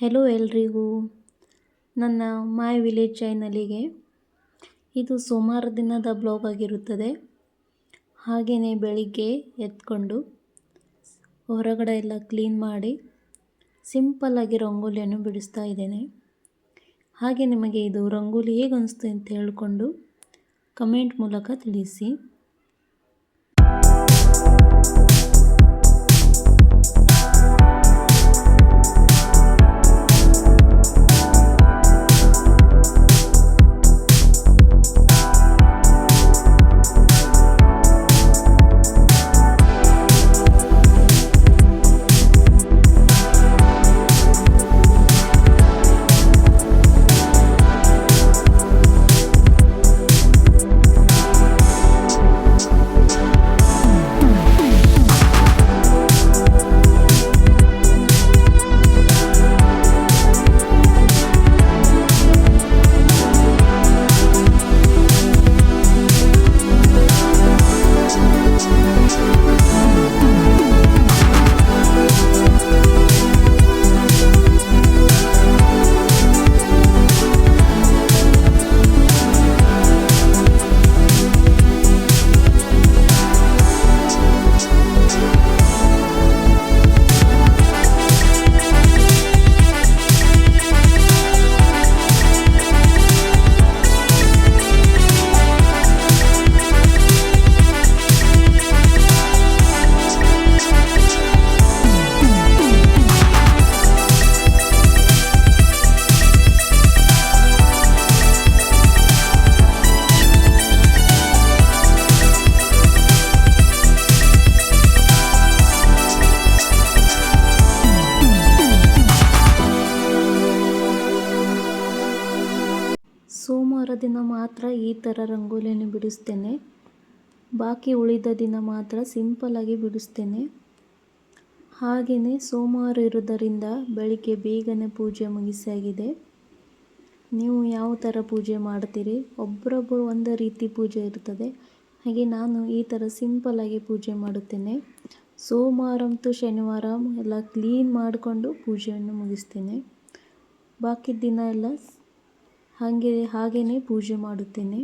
Hello ಎಲ್ರಿಗೂ ನನ್ನ ಮೈ village ಚಾನಲಿಗೆ ಇದು ಸೋಮವಾರ ದಿನದ ಬ್ಲಾಗ್ ಆಗಿರುತ್ತದೆ. ಹಾಗೆಯೇ ಬೆಳಿಗ್ಗೆ ಎದ್ಕೊಂಡು ಹೊರಗಡೆ ಎಲ್ಲ ಕ್ಲೀನ್ ಮಾಡಿ ಸಿಂಪಲ್ಲಾಗಿ ರಂಗೋಲಿಯನ್ನು ಬಿಡಿಸ್ತಾ ಇದ್ದೇನೆ. ಹಾಗೆ ನಿಮಗೆ ಇದು ರಂಗೋಲಿ ಹೇಗೆ ಅನಿಸ್ತು ಅಂತ ಹೇಳಿಕೊಂಡು ಕಮೆಂಟ್ ಮೂಲಕ ತಿಳಿಸಿ. ಸೋಮವಾರ ದಿನ ಮಾತ್ರ ಈ ಥರ ರಂಗೋಲಿಯನ್ನು ಬಿಡಿಸ್ತೇನೆ. ಬಾಕಿ ಉಳಿದ ದಿನ ಮಾತ್ರ ಸಿಂಪಲ್ಲಾಗಿ ಬಿಡಿಸ್ತೇನೆ. ಹಾಗೆಯೇ ಸೋಮವಾರ ಇರೋದರಿಂದ ಬೆಳಿಗ್ಗೆ ಬೇಗನೆ ಪೂಜೆ ಮುಗಿಸಾಗಿದೆ. ನೀವು ಯಾವ ಥರ ಪೂಜೆ ಮಾಡ್ತೀರಿ? ಒಬ್ಬರೊಬ್ಬರು ಒಂದು ರೀತಿ ಪೂಜೆ ಇರ್ತದೆ. ಹಾಗೆ ನಾನು ಈ ಥರ ಸಿಂಪಲ್ಲಾಗಿ ಪೂಜೆ ಮಾಡುತ್ತೇನೆ. ಸೋಮವಾರ ಮತ್ತು ಶನಿವಾರ ಎಲ್ಲ ಕ್ಲೀನ್ ಮಾಡಿಕೊಂಡು ಪೂಜೆಯನ್ನು ಮುಗಿಸ್ತೇನೆ. ಬಾಕಿ ದಿನ ಎಲ್ಲ ಹಾಗೆಯೇ ಪೂಜೆ ಮಾಡುತ್ತೇನೆ.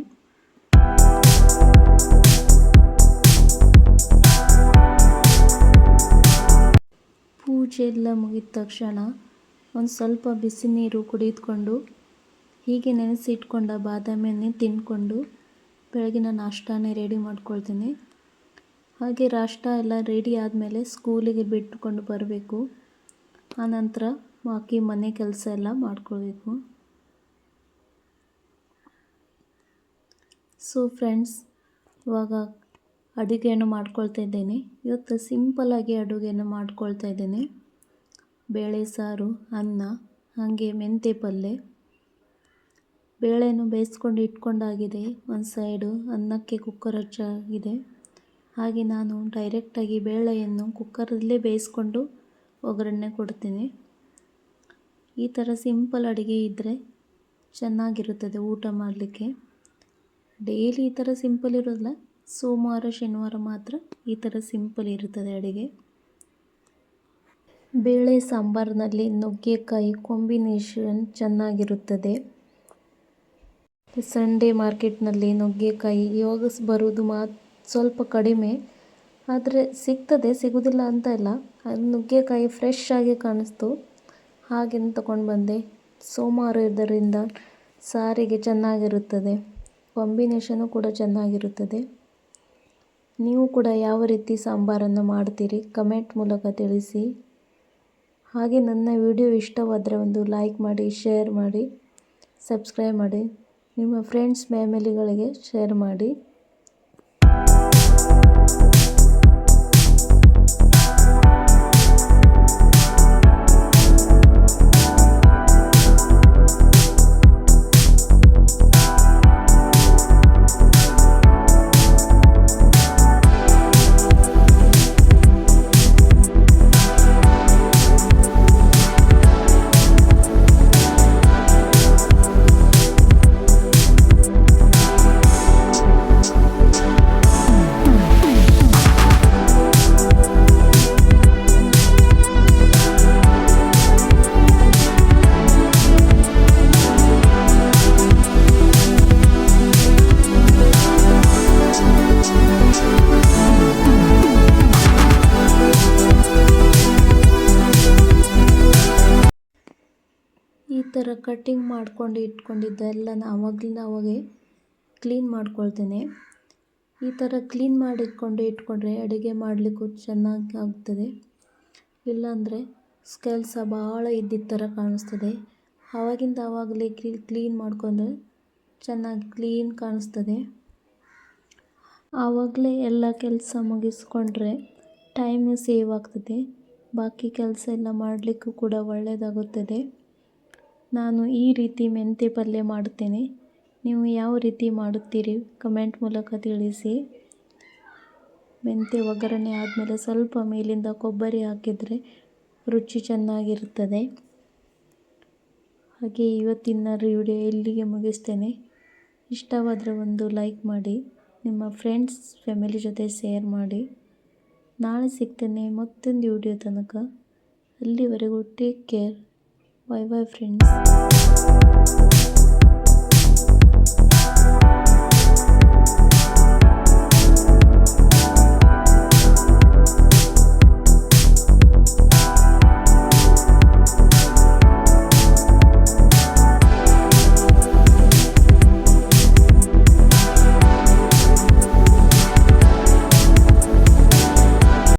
ಪೂಜೆ ಎಲ್ಲ ಮುಗಿದ ತಕ್ಷಣ ಒಂದು ಸ್ವಲ್ಪ ಬಿಸಿ ನೀರು ಕುಡಿದುಕೊಂಡು ಹೀಗೆ ನೆನೆಸಿಟ್ಕೊಂಡ ಬಾದಾಮಿಯನ್ನೇ ತಿಂದ್ಕೊಂಡು ಬೆಳಗಿನ ನಾಷ್ಟಾನೇ ರೆಡಿ ಮಾಡ್ಕೊಳ್ತೇನೆ. ಹಾಗೆ ನಾಷ್ಟ ಎಲ್ಲ ರೆಡಿ ಆದಮೇಲೆ ಸ್ಕೂಲಿಗೆ ಬಿಟ್ಟುಕೊಂಡು ಬರಬೇಕು. ಆನಂತರ ಬಾಕಿ ಮನೆ ಕೆಲಸ ಎಲ್ಲ ಮಾಡ್ಕೊಳ್ಬೇಕು. ಸೊ ಫ್ರೆಂಡ್ಸ್, ಇವಾಗ ಅಡುಗೆಯನ್ನು ಮಾಡ್ಕೊಳ್ತಾ ಇದ್ದೇನೆ. ಇವತ್ತು ಸಿಂಪಲ್ಲಾಗಿ ಅಡುಗೆಯನ್ನು ಮಾಡ್ಕೊಳ್ತಾ ಇದ್ದೇನೆ. ಬೇಳೆ ಸಾರು, ಅನ್ನ, ಹಾಗೆ ಮೆಂತ್ಯ ಪಲ್ಯ. ಬೇಳೆಯನ್ನು ಬೇಯಿಸ್ಕೊಂಡು ಇಟ್ಕೊಂಡಾಗಿದೆ ಒಂದು ಸೈಡು. ಅನ್ನಕ್ಕೆ ಕುಕ್ಕರ್ ಹಚ್ಚಾಗಿದೆ. ಹಾಗೆ ನಾನು ಡೈರೆಕ್ಟಾಗಿ ಬೇಳೆಯನ್ನು ಕುಕ್ಕರಲ್ಲೇ ಬೇಯಿಸ್ಕೊಂಡು ಒಗ್ಗರಣೆ ಕೊಡ್ತೀನಿ. ಈ ಥರ ಸಿಂಪಲ್ ಅಡುಗೆ ಇದ್ದರೆ ಚೆನ್ನಾಗಿರುತ್ತದೆ ಊಟ ಮಾಡಲಿಕ್ಕೆ. ಡೈಲಿ ಈ ಥರ ಸಿಂಪಲ್ ಇರೋಲ್ಲ. ಸೋಮವಾರ ಶನಿವಾರ ಮಾತ್ರ ಈ ಥರ ಸಿಂಪಲ್ ಇರುತ್ತದೆ ಅಡುಗೆ. ಬೇಳೆ ಸಾಂಬಾರಿನಲ್ಲಿ ನುಗ್ಗೆಕಾಯಿ ಕಾಂಬಿನೇಷನ್ ಚೆನ್ನಾಗಿರುತ್ತದೆ. ಸಂಡೇ ಮಾರ್ಕೆಟ್ನಲ್ಲಿ ನುಗ್ಗೆಕಾಯಿ ಇವಾಗ ಬರೋದು ಸ್ವಲ್ಪ ಕಡಿಮೆ, ಆದರೆ ಸಿಗ್ತದೆ, ಸಿಗೋದಿಲ್ಲ ಅಂತ ಇಲ್ಲ. ಅದು ನುಗ್ಗೆಕಾಯಿ ಫ್ರೆಶ್ ಆಗಿ ಕಾಣಿಸ್ತು, ಹಾಗೆಂದು ತಗೊಂಡು ಬಂದೆ. ಸೋಮವಾರ ಇರೋದರಿಂದ ಸಾರಿಗೆ ಚೆನ್ನಾಗಿರುತ್ತದೆ. ಕಾಂಬಿನೇಷನು ಕೂಡ ಚೆನ್ನಾಗಿರುತ್ತದೆ. ನೀವು ಕೂಡ ಯಾವ ರೀತಿ ಸಾಂಬಾರನ್ನು ಮಾಡ್ತೀರಿ ಕಮೆಂಟ್ ಮೂಲಕ ತಿಳಿಸಿ. ಹಾಗೆ ನನ್ನ ವಿಡಿಯೋ ಇಷ್ಟವಾದರೆ ಒಂದು ಲೈಕ್ ಮಾಡಿ, ಶೇರ್ ಮಾಡಿ, ಸಬ್ಸ್ಕ್ರೈಬ್ ಮಾಡಿ, ನಿಮ್ಮ ಫ್ರೆಂಡ್ಸ್ ಫ್ಯಾಮಿಲಿಗಳಿಗೆ ಶೇರ್ ಮಾಡಿ. ಕಟ್ಟಿಂಗ್ ಮಾಡ್ಕೊಂಡು ಇಟ್ಕೊಂಡಿದ್ದೆಲ್ಲ ಆವಾಗಲಿಂದ ಅವಾಗೆ ಕ್ಲೀನ್ ಮಾಡ್ಕೊಳ್ತೇನೆ. ಈ ಥರ ಕ್ಲೀನ್ ಮಾಡಿಕೊಂಡು ಇಟ್ಕೊಂಡ್ರೆ ಅಡುಗೆ ಮಾಡಲಿಕ್ಕೂ ಚೆನ್ನಾಗಿ ಆಗ್ತದೆ. ಇಲ್ಲಾಂದರೆ ಕೆಲಸ ಭಾಳ ಇದ್ದಿದ್ದ ಥರ ಕಾಣಿಸ್ತದೆ. ಆವಾಗಿಂದ ಆವಾಗಲೇ ಕ್ಲೀನ್ ಮಾಡಿಕೊಂಡ್ರೆ ಚೆನ್ನಾಗಿ ಕ್ಲೀನ್ ಕಾಣಿಸ್ತದೆ. ಆವಾಗಲೇ ಎಲ್ಲ ಕೆಲಸ ಮುಗಿಸ್ಕೊಂಡ್ರೆ ಟೈಮು ಸೇವ್ ಆಗ್ತದೆ. ಬಾಕಿ ಕೆಲಸ ಎಲ್ಲ ಮಾಡಲಿಕ್ಕೂ ಕೂಡ ಒಳ್ಳೆಯದಾಗುತ್ತದೆ. ನಾನು ಈ ರೀತಿ ಮೆಂತ್ಯ ಪಲ್ಯ ಮಾಡುತ್ತೇನೆ. ನೀವು ಯಾವ ರೀತಿ ಮಾಡುತ್ತೀರಿ ಕಮೆಂಟ್ ಮೂಲಕ ತಿಳಿಸಿ. ಮೆಂತ್ಯ ಒಗ್ಗರಣೆ ಆದಮೇಲೆ ಸ್ವಲ್ಪ ಮೇಲಿಂದ ಕೊಬ್ಬರಿ ಹಾಕಿದರೆ ರುಚಿ ಚೆನ್ನಾಗಿರುತ್ತದೆ. ಹಾಗೆ ಇವತ್ತಿನ ವಿಡಿಯೋ ಇಲ್ಲಿಗೆ ಮುಗಿಸ್ತೇನೆ. ಇಷ್ಟವಾದರೆ ಒಂದು ಲೈಕ್ ಮಾಡಿ, ನಿಮ್ಮ ಫ್ರೆಂಡ್ಸ್ ಫ್ಯಾಮಿಲಿ ಜೊತೆ ಶೇರ್ ಮಾಡಿ. ನಾಳೆ ಸಿಗ್ತೇನೆ ಮತ್ತೊಂದು ವಿಡಿಯೋ ತನಕ. ಅಲ್ಲಿವರೆಗೂ take care. Bye bye friends.